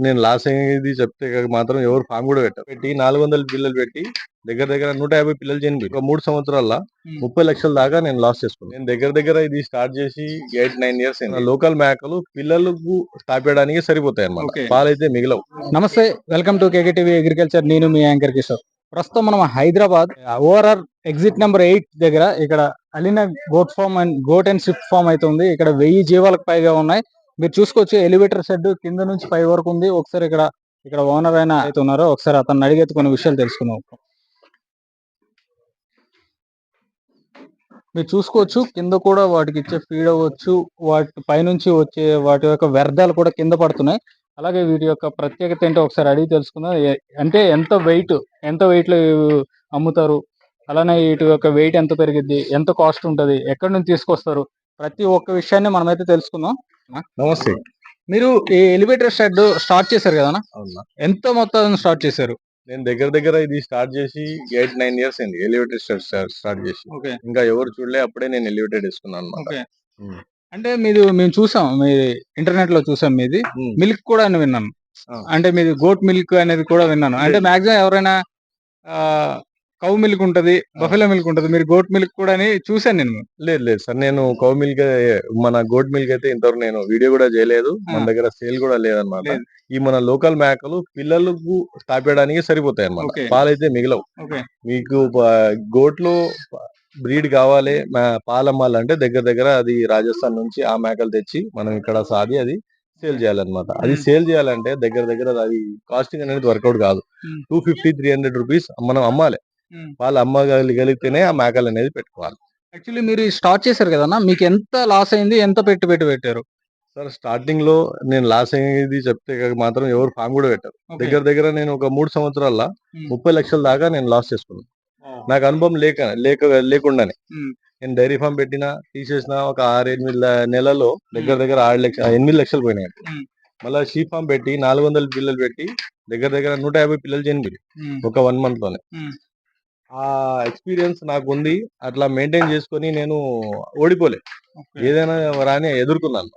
నేను లాస్ అయ్యేది చెప్తే మాత్రం ఎవరు ఫామ్ కూడా పెట్టరు. పెట్టి 400 పిల్లలు పెట్టి దగ్గర దగ్గర 150 పిల్లలు చనిపోయి ఒక 3 సంవత్సరాల 30 లక్షల దాకా నేను లాస్ చేసుకున్నాను. నేను దగ్గర దగ్గర ఇది స్టార్ట్ చేసి 8-9 ఇయర్స్ అయింది. లోకల్ మేకలు పిల్లలకు తాపేయడానికి సరిపోతాయి అన్నమాట. పాలైతే మిగలవు. నమస్తే, వెల్కమ్ టు కేకేటీవీ అగ్రికల్చర్. నేను మీ యాంకర్ కిషోర్. ప్రస్తుతం మనం హైదరాబాద్ ఓఆర్ఆర్ ఎగ్జిట్ నెంబర్ 8 దగ్గర ఇక్కడ Alina goat farm and goat and shift farm అయితే ఉంది. ఇక్కడ 1000 జీవాలకు పైగా ఉన్నాయి. మీరు చూసుకోవచ్చు, ఎలివేటర్ షెడ్ కింద నుంచి పై వరకు ఉంది. ఒకసారి ఇక్కడ ఓనర్ అయినా అయితే ఉన్నారో ఒకసారి అతను అడిగేది కొన్ని విషయాలు తెలుసుకుందాం. మీరు చూసుకోవచ్చు, కింద కూడా వాటికి ఇచ్చే ఫీడ్ అవ్వచ్చు, వాటి పైనుంచి వచ్చే వాటి యొక్క వ్యర్థాలు కూడా కింద పడుతున్నాయి. అలాగే వీటి యొక్క ప్రత్యేకత ఏంటో ఒకసారి అడిగి తెలుసుకుందాం. అంటే ఎంత వెయిట్ లో అమ్ముతారు, అలానే వీటి యొక్క వెయిట్ ఎంత పెరిగిద్ది, ఎంత కాస్ట్ ఉంటుంది, ఎక్కడి నుంచి తీసుకొస్తారు, ప్రతి ఒక్క విషయాన్ని మనమైతే తెలుసుకుందాం. నమస్తే. మీరు ఈ ఎలివేటర్ షెడ్ స్టార్ట్ చేశారు కదా, అవునా? ఎంత మొత్తం స్టార్ట్ చేశారు? నేను దగ్గర దగ్గర ఇది స్టార్ట్ చేసి 8-9 ఇయర్స్ అయింది. ఎలివేటెడ్ స్టార్ట్ చేసి ఇంకా ఎవరు చూడలే, అప్పుడే నేను ఎలివేటెడ్ వేసుకున్నాను అన్నమాట. అంటే మేము చూసాం, మీ ఇంటర్నెట్ లో చూసాం, మీది మిల్క్ కూడా అని విన్నాను. అంటే మీది గోట్ మిల్క్ అనేది కూడా విన్నాను. అంటే మాక్సిమం ఎవరైనా కౌ మిల్క్ ఉంటది, బఫెలో మిల్క్ ఉంటది, మీరు గోట్ మిల్క్ కూడా అని చూసాను నేను. లేదు సార్, నేను కౌ మిల్క్, మన గోట్ మిల్క్ అయితే ఇంతవరకు నేను వీడియో కూడా చేయలేదు. మన దగ్గర సేల్ కూడా లేదన్నమాట. ఈ మన లోకల్ మేకలు పిల్లలకు తాపేయడానికి సరిపోతాయి అన్నమాట. పాలైతే మిగలవు. మీకు గోట్ లో బ్రీడ్ కావాలి, పాలు అమ్మాలంటే దగ్గర దగ్గర అది రాజస్థాన్ నుంచి ఆ మేకలు తెచ్చి మనం ఇక్కడ సాది అది సేల్ చేయాలన్నమాట. అది సేల్ చేయాలంటే దగ్గర దగ్గర అది కాస్టింగ్ అనేది వర్కౌట్ కాదు. 250-300 రూపీస్ మనం అమ్మాలి. వాళ్ళు అమ్మగలిగితేనే ఆ మేకలు అనేది పెట్టుకోవాలి. యాక్చువల్లీ మీరు స్టార్ట్ చేశారు కదా, మీకు ఎంత లాస్ అయింది, ఎంత పెట్టారు? సార్, స్టార్టింగ్ లో నేను లాస్ అయ్యేది చెప్తే మాత్రం ఎవరు ఫామ్ కూడా పెట్టరు. దగ్గర దగ్గర నేను ఒక 3 సంవత్సరాల 30 లక్షల దాకా నేను లాస్ చేసుకున్నాను. నాకు అనుభవం లేకుండానే నేను డైరీ ఫామ్ పెట్టినా, తీసేసిన ఒక 6-8 నెలల్లో దగ్గర దగ్గర 8 లక్షలు పోయినాయి. మళ్ళీ షీప్ ఫామ్ పెట్టి 400 పిల్లలు పెట్టి దగ్గర దగ్గర 150 పిల్లలు చనిపోయి ఒక 1 మంత్ లోనే. ఆ ఎక్స్పీరియన్స్ నాకు ఉంది. అట్లా మెయింటైన్ చేసుకొని నేను ఓడిపోలే, ఏదైనా రాని ఎదుర్కొన్నాను.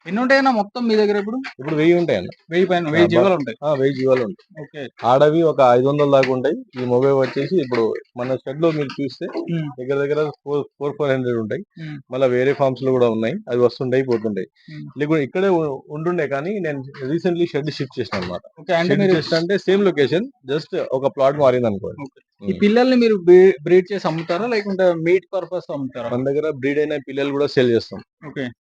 ఎన్ని ఉంటాయన్నా మొత్తం మీ దగ్గర? ఇప్పుడు 1000 ఉంటాయండి. 1000 జీవాలు ఉంటాయి. 1000 జీవాలు ఉంటాయి. ఆడవి ఒక 500 దాకా ఉంటాయి. ఈ మొబైల్ వచ్చేసి ఇప్పుడు మన షెడ్ లో మీరు చూస్తే దగ్గర దగ్గర 400 ఉంటాయి. మళ్ళీ వేరే ఫార్మ్స్ లో కూడా ఉన్నాయి, అవి వస్తుంటాయి పోతుంటాయి. లేకుంటే ఇక్కడే ఉంటుండే, కానీ నేను రీసెంట్లీ షెడ్ షిఫ్ట్ చేసిన అనమాట. అంటే సేమ్ లొకేషన్, జస్ట్ ఒక ప్లాట్ మారింది అనుకోండి. ఈ పిల్లల్ని మీరు బ్రీడ్ చేసి అమ్ముతారా, లేకుంటే మీట్ పర్పస్ అమ్ముతారా? మన దగ్గర బ్రీడ్ అయిన పిల్లలు కూడా సేల్ చేస్తాం.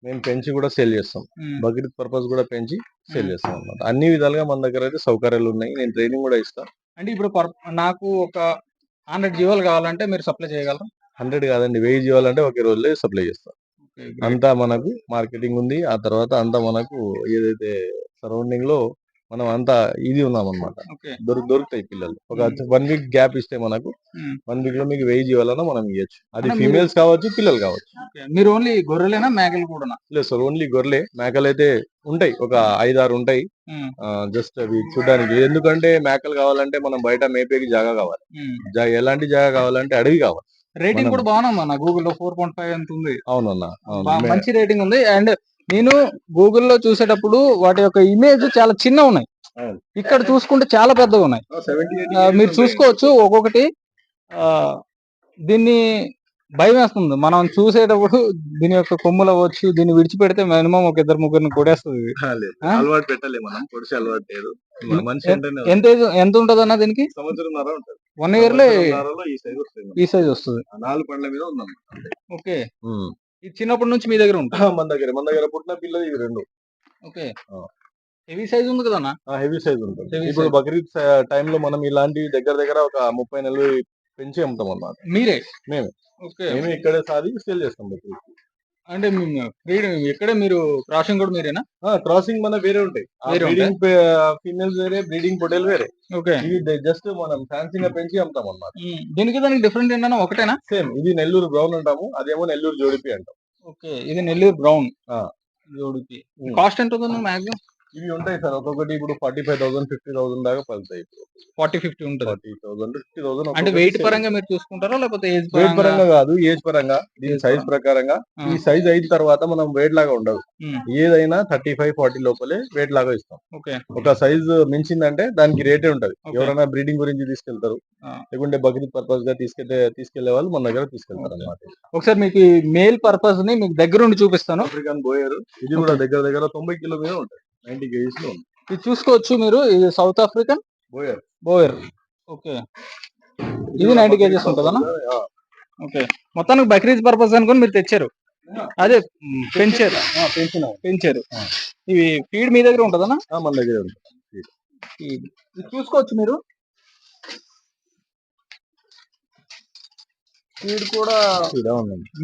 మేము పెంచి కూడా సేల్ చేస్తాం. బక్రీద్ పర్పస్ కూడా పెంచి సేల్ చేస్తాం అన్నమాట. అన్ని విధాలుగా మన దగ్గర అయితే సౌకర్యాలు ఉన్నాయి. నేను ట్రైనింగ్ కూడా ఇస్తాను. అంటే ఇప్పుడు నాకు ఒక 100 జీవాలు కావాలంటే మీరు సప్లై చేయగలరా? 100 కాదండి, 1000 జీవాలంటే ఒకే రోజులో సప్లై చేస్తాం. అంతా మనకు మార్కెటింగ్ ఉంది. ఆ తర్వాత అంతా మనకు ఏదైతే సరౌండింగ్ లో మనం అంతా ఇది ఉన్నాం అనమాట. దొరుకుతాయి పిల్లలు. ఒక 1 వీక్ గ్యాప్ ఇస్తే మనకు 1 వీక్ లో మీకు 1000 జీవాలన్నా మనం ఇవ్వచ్చు. అది ఫీమేల్స్ కావచ్చు, పిల్లలు కావచ్చు. మీరు ఓన్లీ గొర్రెలేనా, మేకలు కూడా? లేదు సార్, ఓన్లీ గొర్రెలే. మేకలు అయితే ఉంటాయి, ఒక 5-6 ఉంటాయి. జస్ట్ అవి చూడడానికి. ఎందుకంటే మేకలు కావాలంటే మనం బయట మేపేకి జాగా కావాలి. ఎలాంటి జాగా కావాలంటే అడవి కావాలి. రేటింగ్ కూడా బాగున్నా గూగుల్లో 4.5 ఎంత ఉంది. అవునన్నా, మంచి రేటింగ్ ఉంది. అండ్ నేను గూగుల్లో చూసేటప్పుడు వాటి యొక్క ఇమేజ్ చాలా చిన్న ఉన్నాయి, ఇక్కడ చూసుకుంటే చాలా పెద్దగా ఉన్నాయి. మీరు చూసుకోవచ్చు, ఒక్కొక్కటి దీన్ని భయం వేస్తుంది మనం చూసేటప్పుడు. దీని యొక్క కొమ్ములు అవ్వచ్చు, దీన్ని విడిచిపెడితే మినిమం ఒక 2-3 కొడేస్తుంది. అలవాటు పెట్టలే మనం, పొడిచి అలవాటు లేదు. ఎంత ఉంటది అన్న దీనికి? 1 ఇయర్ లో ఈ సైజ్ వస్తుంది. 4 పండ్ల మీద ఉందన్న. ఓకే, ఇది చిన్నప్పటి నుంచి మీ దగ్గర ఉంటుంది? మన దగ్గర పుట్టిన పిల్లలు ఇవి 2. ఓకే, హెవీ సైజ్ ఉంది కదా? హెవీ సైజ్ ఉంటుంది. ఇప్పుడు బక్రీద్ టైమ్ లో మనం ఇలాంటివి దగ్గర దగ్గర ఒక 30 పెంచి అమ్ముతాం అన్నమాట. మేమే ఇక్కడే సాది సేల్ చేస్తాం బక్రీద్. అంటే ఇక్కడే మీరు క్రాసింగ్ కూడా మీరేనా? క్రాసింగ్ మన వేరే ఉంటాయి. బ్రీడింగ్ ఫీమేల్స్ వేరే, బ్రీడింగ్ పొటేల్ వేరే. ఇది జస్ట్ మనం ఫ్యాన్సీగా పెంచి అమ్ముతాం అన్నమాట. దానికి డిఫరెంట్ ఏంటన్నా ఒకటేనా? సేమ్. ఇది నెల్లూరు బ్రౌన్ అంటాము, అదేమో నెల్లూరు జోడిపి అంటాం. ఓకే, ఇది నెల్లూరు బ్రౌన్ జోడిపి. కాస్ట్ ఎంత ఉంది మాక్సిమం? ఇవి ఉంటాయి సార్, ఒక్కొక్కటి ఇప్పుడు 45,000 50,000 దాకా పలుతాయి. 40-50 ఉంటుంది. 40,000 50,000 అంటే వెయిట్ పరంగా మీరు చూసుకుంటారా లేకపోతే ఏజ్ వెయిట్ పరంగా కాదు, ఏజ్ పరంగా. దీని సైజ్ ప్రకారంగా ఈ సైజ్ అయిన తర్వాత మనం వెయిట్ లాగా ఉండదు. ఏదైనా 35-40 లోపలే వెయిట్ లాగా ఇస్తాం. ఒక సైజ్ మించిందంటే దానికి రేటే ఉంటది. ఎవరైనా బ్రీడింగ్ గురించి తీసుకెళ్తారు, లేకుంటే బక్రీద్ పర్పస్ గా తీసుకెళ్లే వాళ్ళు మన దగ్గర తీసుకెళ్తారు అన్నమాట. ఒకసారి మీకు మేల్ పర్పస్ ని మీకు దగ్గర నుండి చూపిస్తాను. ఆఫ్రికన్ బోయర్, ఇది కూడా దగ్గర దగ్గర 90 కిలో మీద ఉంటుంది, 90 కేజీస్ లో ఉంది. ఇది చూసుకోవచ్చు మీరు, ఇది సౌత్ ఆఫ్రికన్ బోయర్. ఓకే, ఇది 90 కేజీస్ ఉంటుందన్నా. ఓకే, మొత్తానికి బక్రీద్ పర్పస్ అనుకుని మీరు తెచ్చారు, అదే పెంచారు. ఇవి ఫీడ్ మీ దగ్గర ఉంటుందన్నా? మన దగ్గర ఉంటుంది. ఇది చూసుకోవచ్చు మీరు, ఫీడ్ కూడా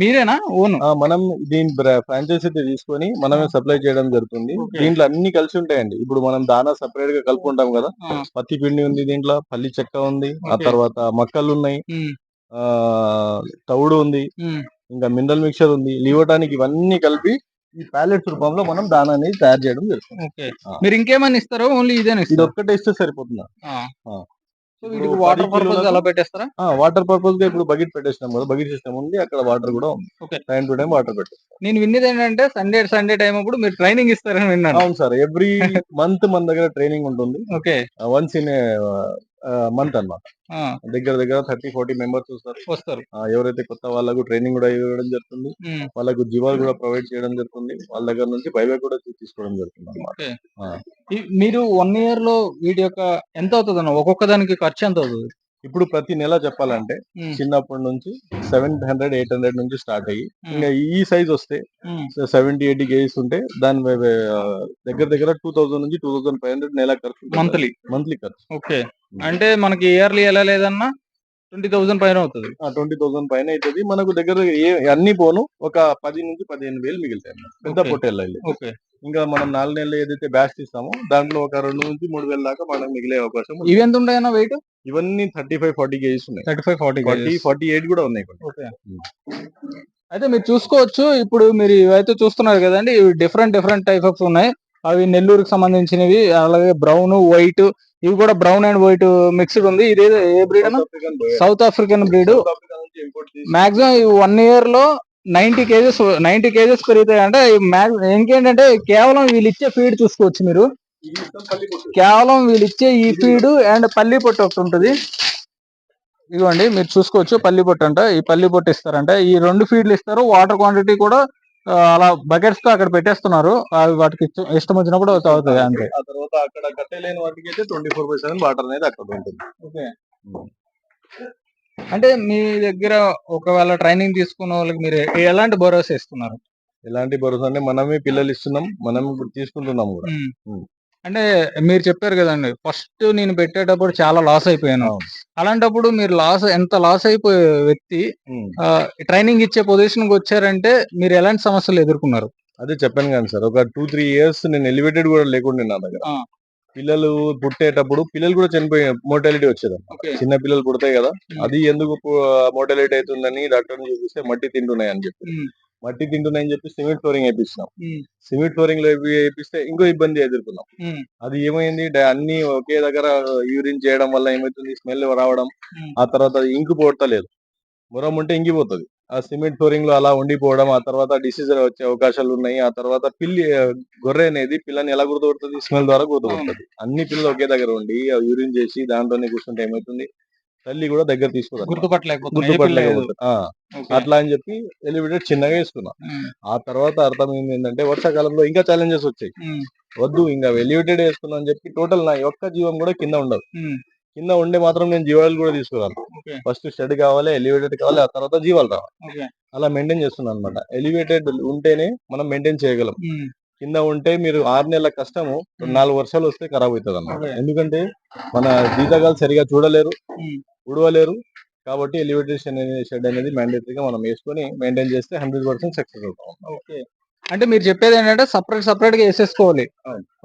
మీరేనా ఓన్? మనం దీని ఫ్రాంచైజీ తీసుకొని మనమే సప్లై చేయడం జరుగుతుంది. దీంట్లో అన్ని కలిసి ఉంటాయండి. ఇప్పుడు మనం దానా సెపరేట్ గా కలుపుకుంటాం కదా, పత్తి పిండి ఉంది, దీంట్లో పల్లి చెక్క ఉంది, ఆ తర్వాత మక్కలు ఉన్నాయి, తవుడు ఉంది, ఇంకా మినరల్ మిక్చర్ ఉంది, లివటానికి ఇవన్నీ కలిపి ఈ ప్యాలెట్స్ రూపంలో మనం దానా అనేది తయారు చేయడం జరుగుతుంది. మీరు ఇంకేమైనా ఇస్తారో ఓన్లీ ఇదేనా? ఇది ఒక్కటే ఇస్తే సరిపోతుందా? వాటర్ పర్పస్ అలా పెట్టేస్తారా? వాటర్ పర్పస్ గా ఇప్పుడు బకెట్ పెట్టేసినాం కదా, బకెట్ సిస్టమ్ ఉంది, అక్కడ వాటర్ కూడా ఉంది. టైం టు టైం వాటర్ పెట్టేస్తాం. నేను విన్నది ఏంటంటే సండే టైం అప్పుడు మీరు ట్రైనింగ్ ఇస్తారని విన్నాను. అవును సార్, ఎవ్రీ మంత్ మన దగ్గర ట్రైనింగ్ ఉంటుంది. వన్స్ ఇన్ మంత్ అన్నమాట. దగ్గర దగ్గర 30-40 మెంబర్స్ వస్తారు. ఎవరైతే కొత్త వాళ్ళకు ట్రైనింగ్ కూడా ఇవ్వడం జరుగుతుంది, వాళ్ళకు జీవాలు కూడా ప్రొవైడ్ చేయడం జరుగుతుంది, వాళ్ళ దగ్గర నుంచి బైబ్యాక్ కూడా తీసుకోవడం జరుగుతుంది అన్నమాట. మీరు 1 year లో వీటి యొక్క ఎంత అవుతుంది అన్న, ఒక్కొక్క దానికి ఖర్చు ఎంత అవుతుంది? ఇప్పుడు ప్రతి నెల చెప్పాలంటే చిన్నప్పటి నుంచి 700-800 నుంచి స్టార్ట్ అయ్యి ఇంకా ఈ సైజ్ వస్తే 70-80 కేజీస్ ఉంటే దాని దగ్గర దగ్గర 2000 నుంచి 2500 నెల ఖర్చు, మంత్లీ ఖర్చు. ఓకే, అంటే మనకి ఇయర్లీ ఎలా లేదన్నా 20,000 పైన అవుతుంది. 20,000 పైన అవుతుంది. మనకు దగ్గర అన్ని పోను ఒక 10 నుంచి 15,000 మిగులుతాయి పెద్ద పొట్టేళ్ళు. ఇంకా మనం 4 నెలలు ఏదైతే బ్యాచ్ ఇస్తామో దాంట్లో ఒక 2 నుంచి 3,000 దాకా మనకు మిగిలే అవకాశం. ఇవి ఎంత ఉంటాయన్న వెయిట్? ఇవన్నీ 35-40 కేజీస్ ఉన్నాయి. 35-40 కూడా ఉన్నాయి. అయితే మీరు చూసుకోవచ్చు, ఇప్పుడు మీరు ఇవైతే చూస్తున్నారు కదండి, ఇవి డిఫరెంట్ టైప్ ఆఫ్ ఉన్నాయి. అవి నెల్లూరుకి సంబంధించినవి, అలాగే బ్రౌన్ వైట్, ఇవి కూడా బ్రౌన్ అండ్ వైట్ మిక్స్డ్ ఉంది. ఇది ఏ బ్రీడ్ అన్న? South African breed. Maximum 1 year లో 90 కేజెస్ పెరుగుతాయి. అంటే ఇంకేంటంటే కేవలం వీళ్ళు ఇచ్చే ఫీడ్ చూసుకోవచ్చు మీరు, కేవలం వీళ్ళు ఇచ్చే ఈ ఫీడ్ అండ్ పల్లి పొట్టు ఒకటి ఉంటుంది. ఇదిగోండి మీరు చూసుకోవచ్చు, పల్లి పొట్టు అంట, ఈ పల్లి పొట్టు ఇస్తారంట. ఈ 2 ఫీడ్లు ఇస్తారు. వాటర్ క్వాంటిటీ కూడా అలా బకెట్స్ తో అక్కడ పెట్టేస్తున్నారు, అవి వాటికి ఇష్టం వచ్చినప్పుడు తాగుతాయి అంతే. ఆ తర్వాత అక్కడ కట్టలేని వాటికి అయితే 24/7 వాటర్ అనేది అక్కడ ఉంటుంది. అంటే మీ దగ్గర ఒకవేళ ట్రైనింగ్ తీసుకున్న వాళ్ళకి మీరు ఎలాంటి భరోసా ఇస్తున్నారు? ఎలాంటి భరోసా అంటే మనమే పిల్లలు ఇస్తున్నాం, మనం తీసుకుంటున్నాం కూడా. అంటే మీరు చెప్పారు కదండి, ఫస్ట్ నేను పెట్టేటప్పుడు చాలా లాస్ అయిపోయాను. అలాంటప్పుడు మీరు ఎంత లాస్ అయిపోయే వ్యక్తి ట్రైనింగ్ ఇచ్చే పొజిషన్ కి వచ్చారంటే మీరు ఎలాంటి సమస్యలు ఎదుర్కొన్నారు? అదే చెప్పాను కానీ సార్, ఒక 2-3 years నేను ఎలివేటెడ్ కూడా లేకుండా నా దగ్గర పిల్లలు పుట్టేటప్పుడు పిల్లలు కూడా చనిపోయే మోర్టాలిటీ వచ్చేది. చిన్న పిల్లలు పుడతాయి కదా, అది ఎందుకు మోర్టాలిటీ అవుతుందని డాక్టర్ని చూపిస్తే మట్టి తింటున్నాయి అని చెప్పి సిమెంట్ ఫ్లోరింగ్ వేయించినాం. సిమెంట్ ఫ్లోరింగ్ లో వేయిస్తే ఇంకో ఇబ్బంది ఎదుర్కొన్నాం. అది ఏమైంది, అన్ని ఒకే దగ్గర యూరిన్ చేయడం వల్ల ఏమైతుంది, స్మెల్ రావడం, ఆ తర్వాత ఇంకు పోవట్లేదు, మురం ఉంటే ఇంకిపోతుంది. ఆ సిమెంట్ ఫ్లోరింగ్ లో అలా ఉండిపోవడం, ఆ తర్వాత డిసీజ్ వచ్చే అవకాశాలు ఉన్నాయి. ఆ తర్వాత గొర్రె అనేది పిల్లని ఎలా గుర్తుపడుతుంది? స్మెల్ ద్వారా గుర్తుపడుతుంది. అన్ని పిల్లలు ఒకే దగ్గర ఉండి యూరిన్ చేసి దాంట్లోనే కూర్చుంటే ఏమైతుంది, తల్లి కూడా దగ్గర తీసుకోవాలి, గుర్తుపట్టలేకపోతుంది. అట్లా అని చెప్పి ఎలివేటెడ్ చిన్నగా వేసుకున్నాం. ఆ తర్వాత అర్థమైంది ఏంటంటే వర్షాకాలంలో ఇంకా ఛాలెంజెస్ వచ్చాయి. వద్దు ఇంకా ఎలివేటెడ్ వేసుకున్నాం అని చెప్పి టోటల్ నా ఒక్క జీవం కూడా కింద ఉండదు. కింద ఉండే మాత్రం నేను జీవాలు కూడా తీసుకురాను. ఫస్ట్ షెడ్ కావాలి, ఎలివేటెడ్ కావాలి, ఆ తర్వాత జీవాలు రావాలి. అలా మెయింటైన్ చేస్తున్నాను అనమాట. ఎలివేటెడ్ ఉంటేనే మనం మెయింటైన్ చేయగలం. కింద ఉంటే మీరు 6 నెలల కష్టము 4 వర్షాలు వస్తే ఖరాబ్ అవుతుంది అన్నమాట. ఎందుకంటే మన జీతగాలు సరిగా చూడలేరు, ఉడవలేరు. కాబట్టి ఎలివేటెడ్ షెడ్ అనేది మ్యాండేటరీగా మనం వేసుకొని మెయింటైన్ చేస్తే 100% సక్సెస్ అవుతాం. అంటే మీరు చెప్పేది ఏంటంటే సపరేట్ గా వేసేసుకోవాలి,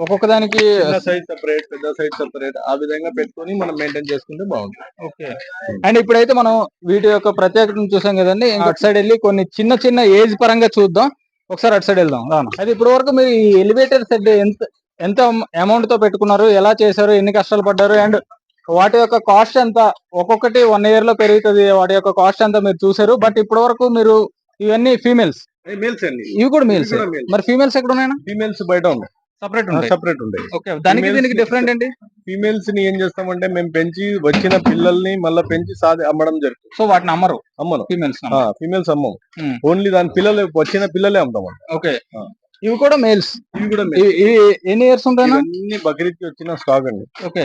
ఒక్కొక్క దానికి సైజ్ సెపరేట్, పెద్ద సైజ్ సెపరేట్, ఆ విధంగా పెట్టుకొని మనం మెయింటైన్ చేసుకుంటే బాగుంటుంది. అండ్ ఇప్పుడైతే మనం వీటి యొక్క ప్రత్యేకతను చూసాం కదండి, అటు సైడ్ వెళ్ళి కొన్ని చిన్న ఏజ్ పరంగా చూద్దాం. ఒకసారి అటు సైడ్ వెళ్దాం. అయితే ఇప్పటి వరకు మీరు ఈ ఎలివేటర్ షెడ్ ఎంత అమౌంట్ తో పెట్టుకున్నారు, ఎలా చేశారు, ఎన్ని కష్టాలు పడ్డారు, అండ్ వాటి యొక్క కాస్ట్ ఎంత, ఒక్కొక్కటి 1 ఇయర్ లో పెరుగుతుంది, వాటి యొక్క కాస్ట్ ఎంత మీరు చూసారు. బట్ ఇప్పటి వరకు మీరు ఇవన్నీ ఫీమేల్స్, మేల్స్ అండి, ఇవి కూడా ఇవి మేల్స్. కూడా మేల్స్. మరి ఫీమేల్స్ ఎక్కడ ఉన్నాయా? ఫీమేల్స్ బయట ఉన్నాయి, సపరేట్ ఉంటాయి. సెపరేట్ ఉంటాయి. ఓకే, దానికి Females దీనికి ని- డిఫరెంట్ ఏంటి? ఫీమేల్స్ ని ఏం చేస్తామంటే మేము పెంచి వచ్చిన పిల్లల్ని మళ్ళీ పెంచి సాది అమ్మడం జరుగుతుంది. సో వాటిని అమ్మరు అమ్మను, ఫీమేల్స్. ఫీమేల్స్ అమ్మం, Hmm. ఓన్లీ దాని పిల్లలు వచ్చిన పిల్లలే అమ్ముతాం. ఓకే, ఆ. ఇవి కూడా మేల్స్. ఇవి కూడా ఇవి ఎన్ని ఇయర్స్ ఉంటాయన్నా? ఇవన్నీ బక్రీద్ కి వచ్చిన స్టాక్ అండి. ఓకే,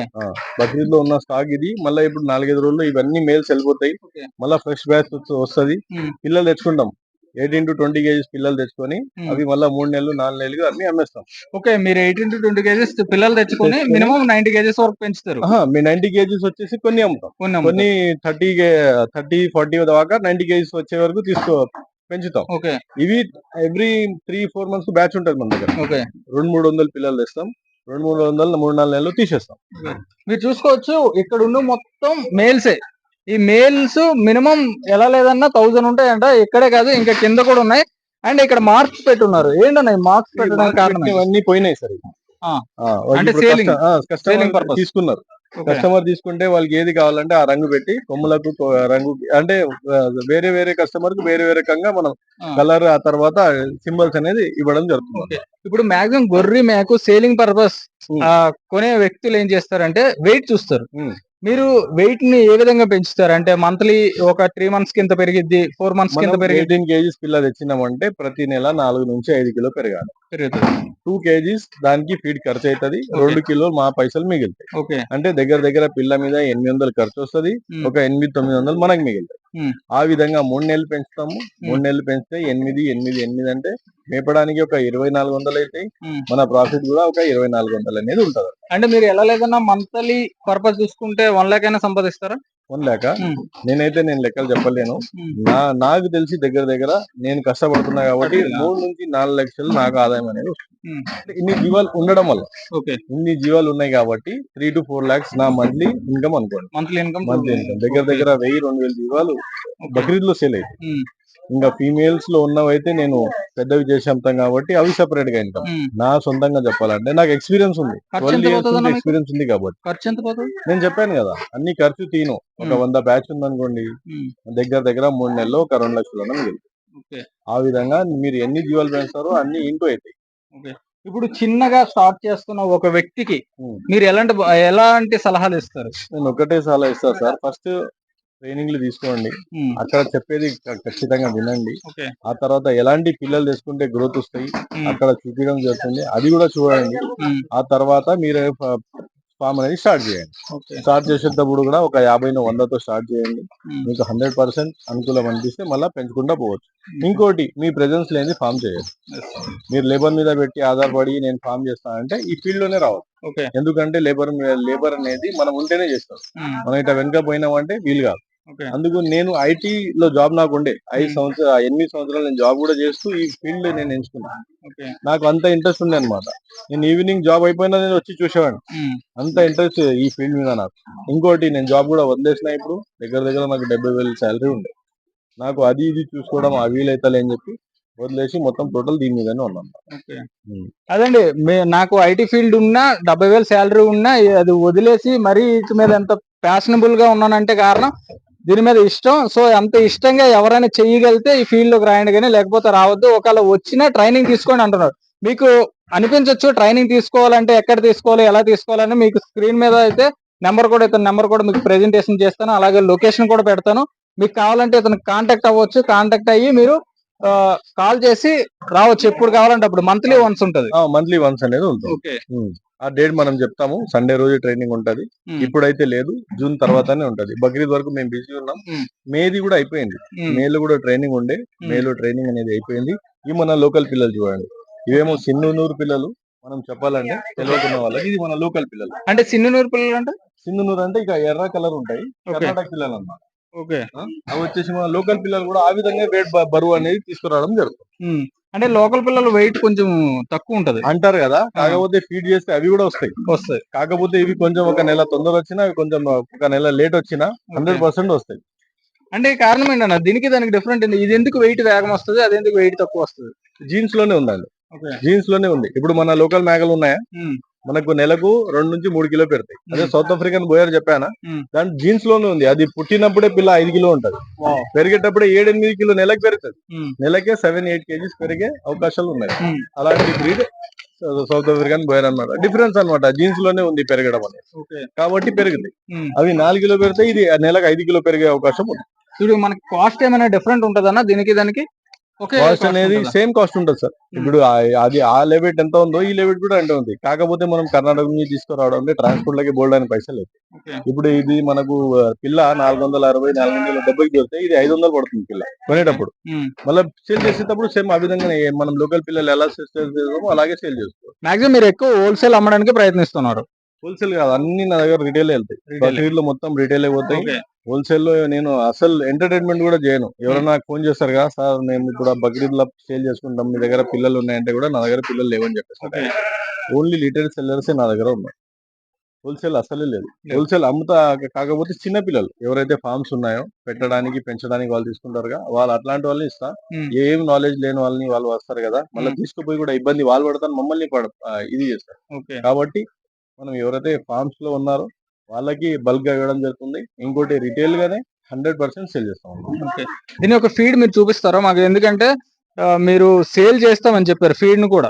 బక్రీద్ లో ఉన్న స్టాక్ ఇది. మళ్ళీ ఇప్పుడు 4-5 రోజుల్లో ఇవన్నీ మేల్స్ వెళ్ళిపోతాయి. ఓకే. మళ్ళీ ఫ్రెష్ బ్యాచ్ వస్తుంది. Hmm. పిల్లలు తెచ్చుకుంటాం, 18 to 20 కేజీస్ పిల్లలు తెచ్చుకొని Hmm. అవి మళ్ళీ 3 నెలలు 4 నెలలు అన్ని అమ్మేస్తాం. ఓకే, మీరు 18 to 20 కేజెస్ పిల్లలు తెచ్చుకొని తెచ్చుకొని మినిమం 90 కేజెస్ వరకు పెంచుతారు. మీ 90 కేజీస్ వచ్చేసి కొన్ని అమ్ముతాం, కొన్ని అమ్ముతారు. కొన్ని 30-40 దాకా 90 కేజీస్ వచ్చే వరకు పెంచుతాం. ఓకే, ఇవి ఎవ్రీ 3-4 మంత్స్ బ్యాచ్ ఉంటుంది మన దగ్గర. ఓకే. 200-300 పిల్లలు తెస్తాం, 200-300 3-4 నెలలు తీసేస్తాం. మీరు చూసుకోవచ్చు ఇక్కడ ఉన్న మొత్తం మేల్సే. ఈ మేల్స్ మినిమం ఎలా లేదన్నా 1000 ఉంటాయంట. ఇక్కడే కాదు, ఇంకా కింద కూడా ఉన్నాయి. అండ్ ఇక్కడ మార్క్స్ పెట్టున్నారు. ఏంటన్నా ఈ మార్క్స్ పెట్టడానికి కారణం? ఇవన్నీ పోయినాయి సార్. ఆ. అంటే selling కస్టమర్ purpose. తీసుకున్నారు. ఓకే, కస్టమర్ తీసుకుంటే వాళ్ళకి ఏది కావాలంటే ఆ రంగు పెట్టి కొమ్ములకు రంగు అంటే వేరే వేరే కస్టమర్ కి వేరే వేరే రకంగా మనం ఆ. కలర్ ఆ తర్వాత సింబల్స్ అనేది ఇవ్వడం జరుగుతుంది. ఓకే. ఇప్పుడు మాక్సిమం గొర్రె మేకు సేలింగ్ పర్పస్ Hmm. కొనే వ్యక్తులు ఏం చేస్తారంటే వెయిట్ చూస్తారు. Hmm. మీరు వెయిట్ ని ఏ విధంగా పెంచుతారు? అంటే మంత్లీ ఒక 3 మంత్స్ కింద పెరిగిద్ది, 4 మంత్స్ కింద మనం పెరిగిద్ది, 18 కేజీస్ పిల్ల తెచ్చినామంటే ప్రతి నెల 4 నుంచి 5 కిలో పెరగాలి. పెరుగుతుంది. 2 కేజీస్ దానికి ఫీడ్ ఖర్చు అవుతుంది, Okay. 2 కిలోలు మా పైసలు మిగులుతాయి. ఓకే. అంటే దగ్గర దగ్గర పిల్ల మీద 800 ఖర్చు వస్తుంది, Hmm. ఒక 800-900 మనకి మిగులుతాయి. Hmm. ఆ విధంగా 3 నెలలు పెంచుతాము. 3 నెలలు పెంచితే 8 అంటే మేపడానికి ఒక 2400 అవుతాయి. Hmm. మన ప్రాఫిట్ కూడా ఒక 2400 అనేది ఉంటది. అంటే మీరు ఎలా లేదన్నా మంత్లీ పర్పస్ చూసుకుంటే 1 లాక్ అయినా సంపాదిస్తారా? 1 లాక్ Hmm. నేను లెక్కలు చెప్పలేను. Hmm. నాకు తెలిసి దగ్గర దగ్గర నేను కష్టపడుతున్నా కాబట్టి పడుతుందా? 3 నుంచి 4 లక్షలు నాకు ఆదాయం అనేది వస్తుంది. Hmm. ఇన్ని జీవాలు ఉండడం వల్ల, ఓకే, ఇన్ని జీవాలు ఉన్నాయి కాబట్టి 3 to 4 lakhs నా మంత్లీ ఇన్కమ్ అనుకోండి. Monthly income. మంత్లీ ఇన్కమ్ దగ్గర దగ్గర 1000-2000 జీవాలు బక్రీద్ లో సేల్ అవుతాయి. Hmm. ఇంకా ఫీమేల్స్ లో ఉన్నవైతే నేను పెద్దవి చేసి అమ్ముతాం కాబట్టి అవి సెపరేట్ గా ఇన్కమ్. Hmm. నా సొంతంగా చెప్పాలంటే నాకు ఎక్స్పీరియన్స్ ఉంది, ఖర్చు 12 ఎంత years పోతుందన్నా మీకు? ఎక్స్పీరియన్స్ ఉంది కాబట్టి. ఖర్చు ఎంత పోతుంది? నేను చెప్పాను కదా, అన్ని ఖర్చు తీను. ఒక 100 బ్యాచ్ ఉందనుకోండి, Hmm. దగ్గర దగ్గర 3 నెలల్లో ఒక 2 లక్షలు మిగిలి. ఓకే, ఆ విధంగా మీరు ఎన్ని జీవాలు పెంచుతారో అన్ని ఇంటూ అవుతాయి. ఓకే. ఇప్పుడు చిన్నగా స్టార్ట్ చేస్తున్న ఒక వ్యక్తికి Hmm. మీరు ఎలాంటి సలహాలు ఇస్తారు? నేను ఒకటే సలహా ఇస్తాను సార్, ఫస్ట్ ట్రైనింగ్లు తీసుకోండి, Hmm. అక్కడ చెప్పేది ఖచ్చితంగా వినండి. ఓకే. ఆ తర్వాత ఎలాంటి పిల్లలు తెచ్చుకుంటే గ్రోత్ వస్తాయి Hmm. అక్కడ చూపించడం జరుగుతుంది, అది కూడా చూడండి. Hmm. ఆ తర్వాత మీరు ఫామ్ అనేది స్టార్ట్ చేయండి. ఓకే. స్టార్ట్ చేసేటప్పుడు కూడా ఒక 50-100తో స్టార్ట్ చేయండి. Hmm. మీకు 100% అనుకూలం అనిపిస్తే మళ్ళీ పెంచుకుంటా పోవచ్చు. ఇంకోటి, మీ ప్రెజెన్స్ లేని ఫామ్ చేయొచ్చు. Yes. మీరు లేబర్ మీద పెట్టి ఆధారపడి నేను ఫామ్ చేస్తానంటే ఈ ఫీల్డ్ లోనే రావచ్చు. ఓకే. ఎందుకంటే లేబర్ అనేది మనం ఉంటేనే చేస్తాం. Hmm. మనం ఇట్లా వెనక పోయినామంటే వీలు కాదు. ఓకే. అందుకు నేను IT లో జాబ్ నాకు ఉండే 8 సంవత్సరాలు నేను జాబ్ కూడా చేస్తూ ఈ ఫీల్డ్ నేను ఎంచుకున్నాను. ఓకే. నాకు అంత ఇంట్రెస్ట్ ఉంది అనమాట. నేను ఈవినింగ్ జాబ్ అయిపోయినా నేను వచ్చి చూసేవాడిని, Hmm. అంత ఇంట్రెస్ట్ ఈ ఫీల్డ్ మీద నాకు. ఇంకోటి, నేను జాబ్ కూడా వదిలేసిన, ఇప్పుడు దగ్గర దగ్గర నాకు 70,000 శాలరీ ఉండే. నాకు అది ఇది చూసుకోవడం ఆ వీలైతలే అని చెప్పి వదిలేసి మొత్తం టోటల్ దీని మీదనే ఉన్నాను. ఓకే. Hmm. అదండి, నాకు IT ఫీల్డ్ ఉన్నా 70,000 శాలరీ ఉన్నా అది వదిలేసి మరీ వీటి మీద ఎంత ప్యాషనబుల్ గా ఉన్నానంటే కారణం దీని మీద ఇష్టం. సో అంత ఇష్టంగా ఎవరైనా చేయగలిగితే ఈ ఫీల్డ్ లోకి రాయండి, కానీ లేకపోతే రావద్దు. ఒకవేళ వచ్చినా ట్రైనింగ్ తీసుకోండి అంటున్నారు. మీకు అనిపించవచ్చు ట్రైనింగ్ తీసుకోవాలంటే ఎక్కడ తీసుకోవాలి, ఎలా తీసుకోవాలని. మీకు స్క్రీన్ మీద అయితే ఇతని నెంబర్ కూడా మీకు ప్రెజెంటేషన్ చేస్తాను, అలాగే లొకేషన్ కూడా పెడతాను. మీకు కావాలంటే ఇతను కాంటాక్ట్ అవ్వచ్చు. కాంటాక్ట్ అయ్యి మీరు కాల్ చేసి రావచ్చు, ఎప్పుడు కావాలంటే అప్పుడు. మంత్లీ వన్స్ ఉంటుంది. మంత్లీ వన్స్ అనేది ఉంటుంది. ఓకే. ఆ డేట్ మనం చెప్తాము, సండే రోజు ట్రైనింగ్ ఉంటది. ఇప్పుడైతే లేదు, జూన్ తర్వాతనే ఉంటది. బక్రీద్ వరకు మేము బిజీ ఉన్నాం. మేది కూడా అయిపోయింది, మేలో కూడా ట్రైనింగ్ ఉండే, మేలో ట్రైనింగ్ అనేది అయిపోయింది. ఇవి మన లోకల్ పిల్లలు చూడండి, ఇవేమో సిన్నూరు పిల్లలు. మనం చెప్పాలంటే తెలియకున్న వాళ్ళకి ఇది మన లోకల్ పిల్లలు. అంటే సిన్నూరు పిల్లలు అంటే సిన్నూరు అంటే ఇక ఎర్ర కలర్ ఉంటాయి, కర్ణాటక పిల్లలు అన్నమాట. ఓకే. అవి వచ్చేసి మన లోకల్ పిల్లలు కూడా ఆ విధంగా వెయిట్ బరువు అనేది తీసుకురావడం జరుగుతుంది. అంటే లోకల్ పిల్లలు వెయిట్ కొంచెం తక్కువ ఉంటది అంటారు కదా, కాకపోతే ఫీడ్ చేస్తే అవి కూడా వస్తాయి. కాకపోతే ఇవి కొంచెం ఒక నెల తొందర వచ్చినా, అవి కొంచెం ఒక నెల లేట్ వచ్చినా 100% వస్తాయి. అంటే కారణం ఏంటన్నా దీనికి దానికి డిఫరెంట్ ఏంటి? ఇది ఎందుకు వెయిట్ వేగం వస్తుంది, అది ఎందుకు వెయిట్ తక్కువ వస్తుంది? జీన్స్ లోనే ఉందండి. జీన్స్ లోనే ఉంది. ఇప్పుడు మన లోకల్ మేకలు ఉన్నాయా, మనకు నెలకు 2 నుంచి 3 కిలో పెడతాయి. అదే సౌత్ ఆఫ్రికన్ బోయర్ చెప్పానా, దాని జీన్స్ లోనే ఉంది. అది పుట్టినప్పుడే పిల్ల 5 కిలో ఉంటది, పెరిగేటప్పుడే 7-8 కిలో నెలకు పెరుగుతుంది. నెలకే 7-8 కేజీస్ పెరిగే అవకాశాలు ఉన్నాయి. అలాంటి బ్రీడ్ సౌత్ ఆఫ్రికన్ బోయర్ అన్నమాట. డిఫరెన్స్ అన్నమాట, జీన్స్ లోనే ఉంది పెరగడం అనేది, కాబట్టి పెరుగుతాయి. అవి 4 కిలో పెడితే ఇది నెలకు 5 కిలో పెరిగే అవకాశం ఉంది. ఇప్పుడు మనకి కాస్ట్ ఏమైనా డిఫరెంట్ ఉంటదన్నా దానికి? కాస్ట్ అనేది సేమ్ కాస్ట్ ఉంటుంది సార్. ఇప్పుడు అది ఆ లెవెట్ ఎంత ఉందో ఈ లెవెట్ కూడా అంటే ఉంది. కాకపోతే మనం కర్ణాటక నుంచి తీసుకురావడం అంటే ట్రాన్స్పోర్ట్ లకి బోల్డ్ అని పైసలు లేదు. ఇప్పుడు ఇది మనకు పిల్ల 460-470 దొరికితే ఇది 500 పడుతుంది పిల్ల కొనేటప్పుడు. మళ్ళీ సేల్ చేసేటప్పుడు సేమ్ ఆ విధంగా మనం లోకల్ పిల్లలు ఎలా సేల్ చేస్తామో అలాగే సేల్ చేసుకోవాలి. మాక్సిమం మీరు ఎక్కువ హోల్సేల్ అమ్మడానికి ప్రయత్నిస్తున్నారు? హోల్సేల్ కాదు, అన్ని నా దగ్గర రిటైల్ వెళ్తాయి. బక్రీద్ లో మొత్తం రిటైల్ అయిపోతాయి. హోల్సేల్ లో నేను అసలు ఎంటర్టైన్మెంట్ కూడా చేయను. ఎవరైనా నాకు ఫోన్ చేస్తారు కదా, సార్ మేము ఇప్పుడు బక్రీద్ లో సేల్ చేసుకుంటాం, మీ దగ్గర పిల్లలు ఉన్నాయంటే కూడా నా దగ్గర పిల్లలు లేవని చెప్పేసి ఓన్లీ రిటైల్ సెల్లర్స్ నా దగ్గర ఉన్నాయి. హోల్సేల్ అసలే లేదు. హోల్సేల్ అమ్ముతా, కాకపోతే చిన్న పిల్లలు ఎవరైతే ఫార్మ్స్ ఉన్నాయో పెట్టడానికి పెంచడానికి వాళ్ళు తీసుకుంటారుగా, వాళ్ళు అట్లాంటి వాళ్ళని ఇస్తా. ఏం నాలెడ్జ్ లేని వాళ్ళని వాళ్ళు వస్తారు కదా, మళ్ళీ తీసుకుపోయి కూడా ఇబ్బంది వాళ్ళు పడతారు, మమ్మల్ని ఇది చేస్తారు. కాబట్టి మనం ఎవరైతే ఫార్మ్స్ లో ఉన్నారో వాళ్ళకి బల్క్ గా ఇవ్వడం జరుగుతుంది. ఇంకోటి రిటైల్ గానే 100% సేల్ చేస్తాం. దీని ఒక ఫీడ్ మీరు చూపిస్తారా మాకు? ఎందుకంటే మీరు సేల్ చేస్తామని చెప్పారు, ఫీడ్ ను కూడా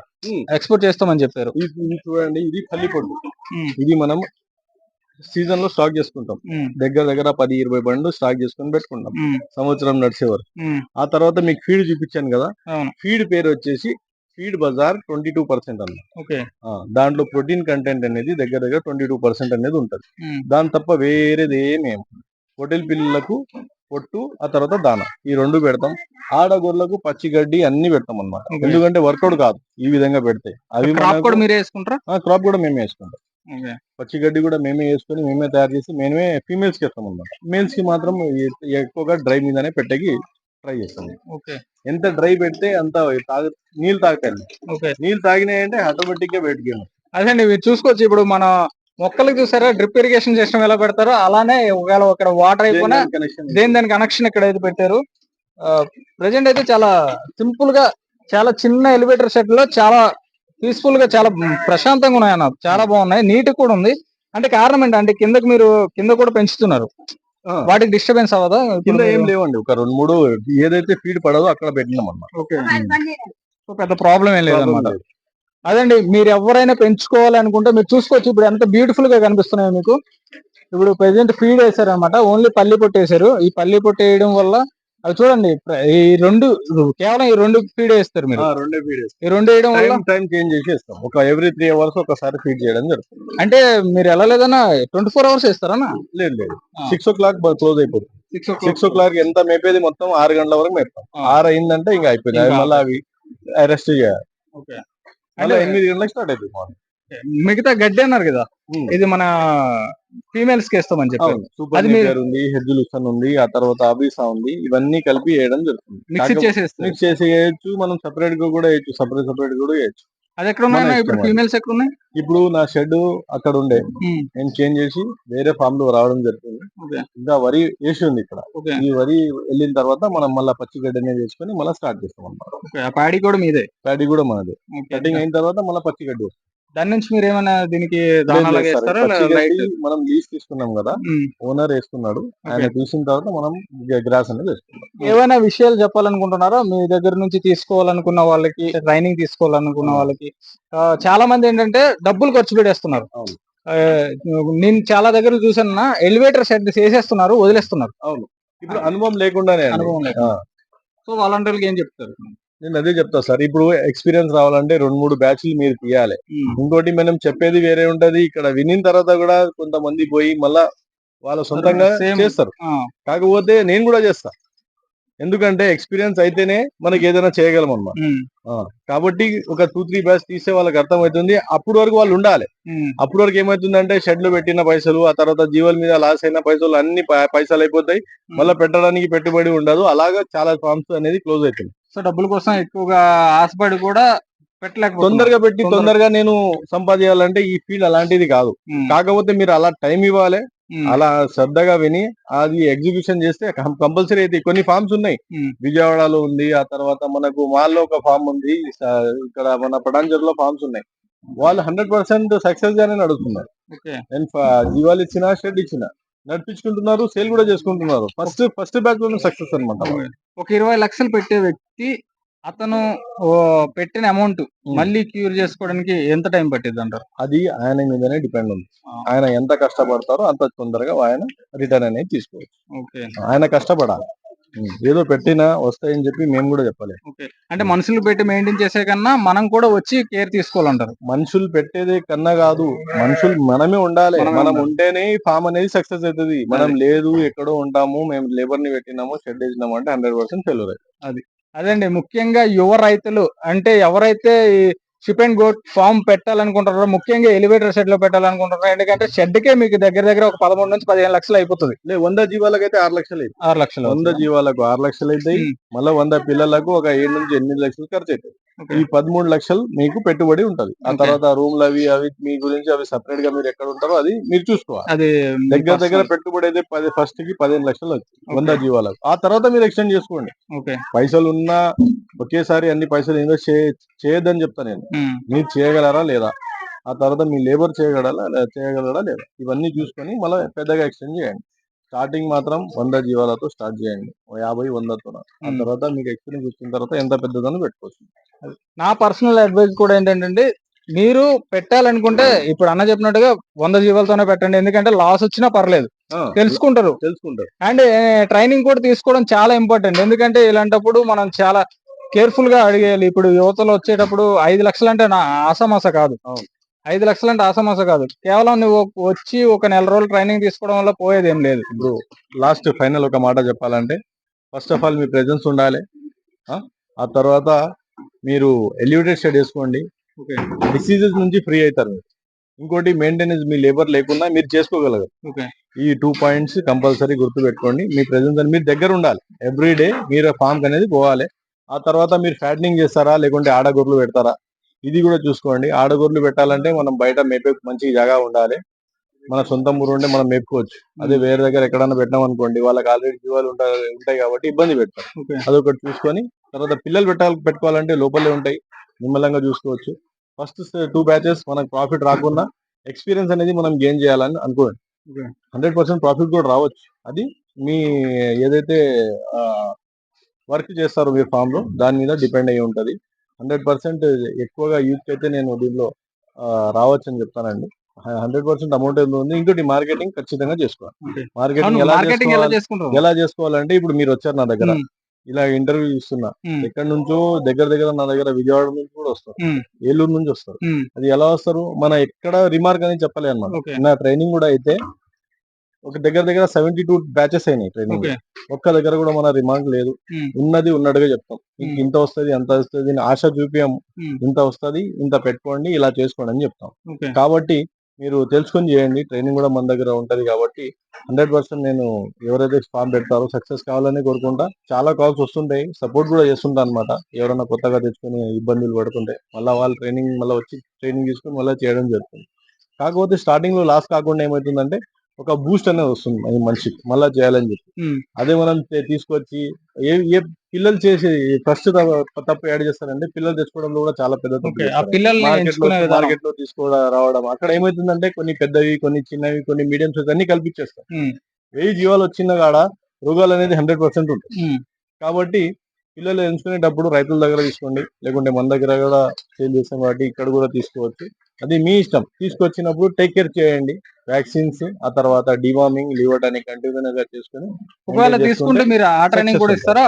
ఎక్స్పోర్ట్ చేస్తామని చెప్పారు. ఇది చూడండి, ఇది పల్లి పొట్టు. ఇది మనం సీజన్ లో స్టాక్ చేసుకుంటాం. దగ్గర 10-20 బండ్లు స్టాక్ చేసుకుని పెట్టుకుంటాం సంవత్సరం నడిచే వరకు. ఆ తర్వాత మీకు ఫీడ్ చూపించాను కదా, ఫీడ్ పేరు వచ్చేసి ఫీడ్ బజార్ 22% అన్నమాట. దాంట్లో ప్రోటీన్ కంటెంట్ అనేది దగ్గర 22% అనేది ఉంటది. దాని తప్ప వేరేది ఏమేమి పొట్టేలు పిల్లలకు పొట్టు, ఆ తర్వాత దానా, ఈ 2 పెడతాం. ఆడగొర్లకు పచ్చి గడ్డి అన్ని పెడతాం అన్నమాట. ఎందుకంటే వర్కౌట్ కాదు ఈ విధంగా పెడితే. అవి క్రాప్ కూడా మేమే వేసుకుంటాం. పచ్చి గడ్డి కూడా మేమే వేసుకొని మేమే తయారు చేసి మేమే ఫీమేల్స్ కి ఇస్తాం అన్నమాట. మేల్స్ కి మాత్రం ఎక్కువగా డ్రై మీదనే పెట్టకి ట్రై చేస్తాం. ఎంత డ్రై పెడితే అంత నీళ్ళు తాగుతాయి. నీళ్ళు తాగినాయంటే ఆటోమేటిక్ గా వెయిట్ గెయిన్. అదే మీరు చూసుకోవచ్చు. ఇప్పుడు మన మొక్కలకు చూసారా డ్రిప్ ఇరిగేషన్ సిస్టమ్ ఎలా పెడతారో అలానే ఒకవేళ ఇక్కడ వాటర్ అయిపోయినా దాని కనెక్షన్ ఇక్కడ అయితే పెట్టారు. ప్రెసెంట్ అయితే చాలా సింపుల్ గా, చాలా చిన్న ఎలివేటర్ సెట్ లో చాలా పీస్ఫుల్ గా, చాలా ప్రశాంతంగా ఉన్నాయి అన్న. చాలా బాగున్నాయి, నీట్ కూడా ఉంది. అంటే కారణం ఏంటంటే కిందకి మీరు కింద కూడా పెంచుతున్నారు, వాటికి డిస్టర్బెన్స్ అవ్వదా? కింద ఏం లేవండి, ఒక 2-3 ఏదైతే ఫీడ్ పడదో అక్కడ పెట్టినాం అన్నమాట. పెద్ద ప్రాబ్లం ఏం లేదన్నమాట. అదండి, మీరు ఎవరైనా పెంచుకోవాలి అనుకుంటే మీరు చూసుకోవచ్చు. ఇప్పుడు ఎంత బ్యూటిఫుల్ గా కనిపిస్తున్నాయి మీకు. ఇప్పుడు ప్రెసెంట్ ఫీడ్ వేసారనమాట, ఓన్లీ పల్లి పొట్టు వేసారు. ఈ పల్లి పొట్టు వేయడం వల్ల అది చూడండి, ఈ 2 కేవలం ఈ 2 ఫీడ్ వేస్తారు మీరు. ఈ 2 వేయడం వల్ల టైం చేంజ్ చేసి వేస్తాం. ఒక ఎవ్రీ 3 అవర్స్ ఒకసారి ఫీడ్ చేయడం జరుగుతుంది. అంటే మీరు ఎలా లేదన్నా 24 అవర్స్ వేస్తారన్నా? లేదు, 6 o'clock క్లోజ్ అయిపోతుంది. 6 o'clock ఎంత మేపేది మొత్తం 6 గంటల వరకు మేపుతాం. 6 అయిందంటే ఇంకా అయిపోయింది. మళ్ళీ అవి అరెస్ట్ చేయాలి. అంటే 8 గంటలకు స్టార్ట్ అవుతుంది మార్నింగ్. మిగతా గడ్డి అన్నారు కదా, ఇది మన ఫీమేల్స్ కి ఇస్తామని చెప్పారు. సూపర్ నేపియర్ ఉంది, హెడ్జులుసన్ ఉంది, ఆ తర్వాత అబీసా ఉంది. ఇవన్నీ కలిపి వేయడం జరుగుతుంది. మిక్స్ చేసి వేయచ్చు, మనం సెపరేట్ గా కూడా వేయచ్చు, సెపరేట్ కూడా వేయచ్చు. అది ఎక్కడ ఉన్నాయి ఇప్పుడు? ఫీమేల్స్ ఎక్కడ ఉన్నాయి? ఇప్పుడు నా షెడ్ అక్కడ ఉండే, నేను చేంజ్ చేసి వేరే ఫామ్ లో రావడం జరుగుతుంది. ఇంకా వరి వేసి ఉంది ఇక్కడ. ఈ వరి వెళ్ళిన తర్వాత మనం మళ్ళీ పచ్చి గడ్డి అనేది వేసుకొని మళ్ళీ స్టార్ట్ చేస్తాం అన్నమాట. ప్యాడీ కూడా మీదే? ప్యాడీ కూడా మనదే. కటింగ్ అయిన తర్వాత మళ్ళీ పచ్చి గడ్డి వస్తుంది. దాని నుంచి మీరు ఏమైనా దీనికి మనం లీజ్ తీసుకున్నాం కదా, ఓనర్ వేసుకున్నాడు, ఆయన తీసిన తర్వాత మనం గ్రాస్ అనేది వేసుకున్నాం. ఏమైనా విషయాలు చెప్పాలనుకుంటున్నారా మీ దగ్గర నుంచి? తీసుకోవాలనుకున్న వాళ్ళకి, ట్రైనింగ్ తీసుకోవాలనుకున్న వాళ్ళకి చాలా మంది ఏంటంటే డబ్బులు ఖర్చు పెట్టేస్తున్నారు. నేను చాలా దగ్గర చూసాను, ఎలివేటర్ సెట్ చేసేస్తున్నారు, వదిలేస్తున్నారు. అవును, ఇప్పుడు అనుభవం లేకుండానే. సో వాలంటీర్లకు ఏం చెప్తారు? నేను అదే చెప్తా సార్. ఇప్పుడు ఎక్స్పీరియన్స్ రావాలంటే 2-3 బ్యాచ్లు మీరు తీయాలి. ఇంకోటి మనం చెప్పేది వేరే ఉంటది, ఇక్కడ వినిన తర్వాత కూడా కొంతమంది పోయి మళ్ళా వాళ్ళ సొంతంగా చేస్తారు. కాకపోతే నేను కూడా చేస్తా, ఎందుకంటే ఎక్స్పీరియన్స్ అయితేనే మనకి ఏదైనా చేయగలం అన్నమాట. కాబట్టి ఒక 2-3 బ్యాచ్ తీస్తే వాళ్ళకి అర్థమవుతుంది. అప్పుడు వరకు వాళ్ళు ఉండాలి. అప్పుడు వరకు ఏమవుతుందంటే షెడ్లు పెట్టిన పైసలు, ఆ తర్వాత జీవుల మీద లాస్ అయిన పైసలు అన్ని పైసలు అయిపోతాయి. మళ్ళీ పెట్టడానికి పెట్టుబడి ఉండదు. అలాగా చాలా ఫార్మ్స్ అనేది క్లోజ్ అవుతుంది. సో డబ్బుల కోసం ఎక్కువగా ఆశపడి కూడా పెట్టలేకపోతే, తొందరగా పెట్టి తొందరగా నేను సంపాదించాలంటే ఈ ఫీల్డ్ అలాంటిది కాదు. కాకపోతే మీరు అలా టైం ఇవ్వాలి, అలా శ్రద్ధగా విని అది ఎగ్జిక్యూషన్ చేస్తే కంపల్సరీ అయితే కొన్ని ఫార్మ్స్ ఉన్నాయి. విజయవాడలో ఉంది, ఆ తర్వాత మనకు మాల్లో ఒక ఫార్మ్ ఉంది, ఇక్కడ మన పటాంజలిలో ఫార్మ్స్ ఉన్నాయి. వాళ్ళు 100% సక్సెస్ గానే నడుస్తున్నారు. నేను జీవాలు ఇచ్చిన షెడ్ ఇచ్చిన నడిపించుకుంటున్నారు, సేల్ కూడా చేసుకుంటున్నారు. ఫస్ట్ బ్యాచ్ లో సక్సెస్ అనమాట. ఒక 20 లక్షలు పెట్టే వ్యక్తి అతను పెట్టిన అమౌంట్ మళ్ళీ క్యూర్ చేసుకోవడానికి ఎంత టైం పట్టింది అంటారు? అది ఆయన మీదనే డిపెండ్ ఉంది. ఆయన ఎంత కష్టపడతారో అంత తొందరగా ఆయన రిటర్న్ అనేది తీసుకోవచ్చు. ఆయన కష్టపడాలి. ఏదో పెట్టినా వస్తాయని చెప్పి మేము కూడా చెప్పలేదు. అంటే మనుషులు పెట్టి మెయింటైన్ చేసే కన్నా మనం కూడా వచ్చి కేర్ తీసుకోవాలంటారు. మనుషులు పెట్టేదే కన్నా కాదు, మనుషులు మనమే ఉండాలి. మనం ఉంటేనే ఫామ్ అనేది సక్సెస్ అవుతుంది. మనం లేదు ఎక్కడో ఉంటాము, మేము లేబర్ ని పెట్టినాము, షెడ్ వేసినాము అంటే 100% ఫెయిల్యూర్ అవుతుంది. అదండి ముఖ్యంగా యువ రైతులు అంటే ఎవరైతే షిప్ అండ్ గోట్ ఫామ్ పెట్టాలనుకుంటారో, ముఖ్యంగా ఎలివేటర్ షెడ్ లో పెట్టాలనుకుంటారో, ఎందుకంటే షెడ్ కే మీకు దగ్గర దగ్గర ఒక 13 నుంచి 15 లక్షలు అయిపోతుంది. 100 జీవాలకు అయితే 6 లక్షలు, 6 లక్షలు, 100 జీవాలకు 6 లక్షలు అవుతాయి. మళ్ళీ 100 పిల్లలకు ఒక 7 నుంచి 8 లక్షలు ఖర్చు అవుతాయి. ఈ 13 లక్షలు మీకు పెట్టుబడి ఉంటది. ఆ తర్వాత రూమ్లు అవి మీ గురించి అవి సపరేట్ గా మీరు ఎక్కడ ఉంటారో అది మీరు చూసుకోవాలి. అది దగ్గర పెట్టుబడి అయితే ఫస్ట్ కి 15 లక్షలు వచ్చింది 100 జీవాలకు. ఆ తర్వాత మీరు ఎక్స్టెండ్ చేసుకోండి. పైసలు ఉన్నా ఒకేసారి అన్ని పైసలు ఇన్వెస్ట్ చేయొద్దని చెప్తా నేను. మీరు చేయగలరా లేదా, ఆ తర్వాత మీ లేబర్ చేయగలరా లేదా, ఇవన్నీ చూసుకొని మళ్ళీ పెద్దగా ఎక్స్టెండ్ చేయండి. స్టార్టింగ్ మాత్రం 100 జీవాలతో స్టార్ట్ చేయండి, 50-100తో. ఆ తర్వాత మీకు ఎక్స్పీరియన్స్ వచ్చిన తర్వాత ఎంత పెద్దదని పెట్టుకోవచ్చు. నా పర్సనల్ అడ్వైస్ కూడా ఏంటంటే, మీరు పెట్టాలనుకుంటే ఇప్పుడు అన్న చెప్పినట్టుగా 100 జీవాలతోనే పెట్టండి. ఎందుకంటే లాస్ వచ్చినా పర్లేదు, తెలుసుకుంటారు. అండ్ ట్రైనింగ్ కూడా తీసుకోవడం చాలా ఇంపార్టెంట్. ఎందుకంటే ఇలాంటప్పుడు మనం చాలా కేర్ఫుల్ గా అడిగేయాలి. ఇప్పుడు యువతలో వచ్చేటప్పుడు 5 లక్షలు అంటే ఆసామాస కాదు. 5 లక్షలు అంటే ఆసామాస కాదు. కేవలం నువ్వు వచ్చి ఒక నెల రోజులు ట్రైనింగ్ తీసుకోవడం వల్ల పోయేది ఏం లేదు. ఇప్పుడు లాస్ట్ ఫైనల్ ఒక మాట చెప్పాలంటే, first of all me presence ఉండాలి. ఆ తర్వాత మీరు ఎలివేటెడ్ షెడ్ వేసుకోండి, డిసీజెస్ నుంచి ఫ్రీ అవుతారు మీరు. ఇంకోటి మెయింటెనెన్స్ మీ లేబర్ లేకుండా మీరు చేసుకోగలరు. ఈ 2 పాయింట్స్ కంపల్సరీ గుర్తు పెట్టుకోండి. మీ ప్రెజెన్స్ అని మీరు దగ్గర ఉండాలి. ఎవ్రీ డే మీరు ఫామ్ అనేది పోవాలి. ఆ తర్వాత మీరు ఫ్యాటనింగ్ చేస్తారా లేకుంటే ఆడగొర్రెలు పెడతారా, ఇది కూడా చూసుకోండి. ఆడగొర్రెలు పెట్టాలంటే మనం బయట మేపే మంచి జాగా ఉండాలి. మన సొంత ఊరు ఉంటే మనం మేపుకోవచ్చు. అదే వేరే దగ్గర ఎక్కడన్నా పెట్టాం అనుకోండి, వాళ్ళకి ఆల్రెడీ జీవాలు ఉంటాయి కాబట్టి ఇబ్బంది పెడతారు. అదొకటి చూసుకొని తర్వాత పిల్లలు పెట్టుకోవాలంటే లోపలే ఉంటాయి, నిమ్మలంగా చూసుకోవచ్చు. ఫస్ట్ 2 బ్యాచెస్ మనకు ప్రాఫిట్ రాకుండా ఎక్స్పీరియన్స్ అనేది మనం గెయిన్ చేయాలని అనుకోండి. 100% ప్రాఫిట్ కూడా రావచ్చు. అది మీ ఏదైతే వర్క్ చేస్తారో మీరు ఫామ్ లో దాని మీద డిపెండ్ అయ్యి ఉంటది. 100% ఎక్కువగా యూత్ అయితే నేను దీనిలో రావచ్చు అని చెప్తానండి. 100% అమౌంట్ ఎంత ఉంది. ఇంకోటి మార్కెటింగ్ ఖచ్చితంగా చేసుకోవాలి. మార్కెటింగ్ ఎలా చేసుకోవాలంటే, ఇప్పుడు మీరు వచ్చారు నా దగ్గర, ఇలా ఇంటర్వ్యూ ఇస్తున్నా, ఎక్కడి నుంచో దగ్గర నా దగ్గర విజయవాడ నుంచి కూడా వస్తారు, ఏలూరు నుంచి వస్తారు. అది ఎలా వస్తారు, మన ఎక్కడ రిమార్క్ అనేది చెప్పలే అన్నమాట. నా ట్రైనింగ్ కూడా అయితే ఒక దగ్గర 72 బ్యాచెస్ అయినాయి ట్రైనింగ్. ఒక్క దగ్గర కూడా మన రిమార్క్ లేదు. ఉన్నది ఉన్నట్టుగా చెప్తాం. మీకు ఇంత వస్తుంది అంత వస్తుంది ఆశ చూపియం. ఇంత వస్తుంది ఇంత పెట్టుకోండి ఇలా చేసుకోండి అని చెప్తాం. కాబట్టి మీరు తెలుసుకొని చేయండి. ట్రైనింగ్ కూడా మన దగ్గర ఉంటది కాబట్టి 100% నేను ఎవరైతే ఫామ్ పెడతారో సక్సెస్ కావాలని కోరుకుంటా. చాలా కాల్స్ వస్తుంటాయి, సపోర్ట్ కూడా చేస్తుంటా అనమాట. ఎవరైనా కొత్తగా తెచ్చుకొని ఇబ్బందులు పడుతుంటే మళ్ళీ వాళ్ళు మళ్ళీ వచ్చి ట్రైనింగ్ తీసుకొని మళ్ళీ చేయడం జరుగుతుంది. కాకపోతే స్టార్టింగ్ లో లాస్ కాకుండా ఏమవుతుందంటే ఒక బూస్ట్ అనేది వస్తుంది మనిషికి మళ్ళా చేయాలని చెప్పి. అదే మనం తీసుకొచ్చి ఏ పిల్లలు చేసి ఫస్ట్ తప్పు యాడ్ చేస్తారంటే పిల్లలు తెచ్చుకోవడంలో కూడా చాలా పెద్ద మార్కెట్ లో తీసుకోవడం రావడం. అక్కడ ఏమవుతుందంటే కొన్ని పెద్దవి, కొన్ని చిన్నవి, కొన్ని మీడియం సైజ్ అన్ని కల్పించేస్తారు. 1000 జీవాలు వచ్చిన కాడ రోగాలు అనేది 100% ఉంటుంది. కాబట్టి పిల్లలు ఎంచుకునేటప్పుడు రైతుల దగ్గర తీసుకోండి, లేకుంటే మన దగ్గర కూడా సేల్ చేస్తాం కాబట్టి ఇక్కడ కూడా తీసుకోవచ్చు. అది మీ ఇష్టం. తీసుకొచ్చినప్పుడు టేక్ కేర్ చేయండి, వ్యాక్సిన్స్, ఆ తర్వాత డివార్మింగ్, లివర్ అని కంటిన్యూస్ గా చేసుకుని ఒకవేళ తీసుకుంటే మీరు ఆ ట్రైనింగ్ కూడా ఇస్తారా?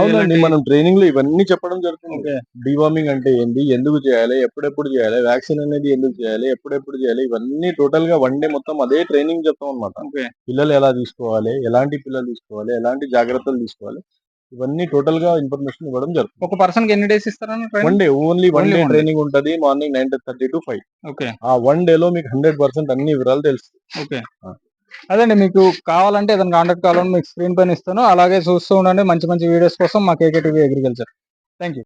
అవునండి, మనం ట్రైనింగ్ లో ఇవన్నీ చెప్పడం జరుగుతుంది. డివార్మింగ్ అంటే ఏంటి, ఎందుకు చేయాలి, ఎప్పుడెప్పుడు చేయాలి, వ్యాక్సిన్ అనేది ఎందుకు చేయాలి, ఎప్పుడెప్పుడు చేయాలి, ఇవన్నీ టోటల్ గా 1 డే మొత్తం అదే ట్రైనింగ్ చెప్తాం అనమాట. పిల్లలు ఎలా తీసుకోవాలి, ఎలాంటి పిల్లలు తీసుకోవాలి, ఎలాంటి జాగ్రత్తలు తీసుకోవాలి, ఇవన్నీ టోటల్ గా ఇన్ఫర్మేషన్ ఇవ్వడం జరుగుతుంది. ఒక పర్సన్ కి ఎన్ని డేస్ ఇస్తారా? 1 డే, ఓన్లీ 1 డే ట్రైనింగ్ ఉంటది. Morning 9:30 to 5. ఆ 1 డే లో మీకు 100% అన్ని వివరాలు తెలుస్తుంది. అదండి, మీకు కావాలంటే ఏదైనా కాంటాక్ట్ కావాలని మీకు స్క్రీన్ పైన ఇస్తాను. అలాగే చూస్తూ ఉండండి మంచి మంచి వీడియోస్ కోసం మా కేకే టీవీ అగ్రికల్చర్. Thank you.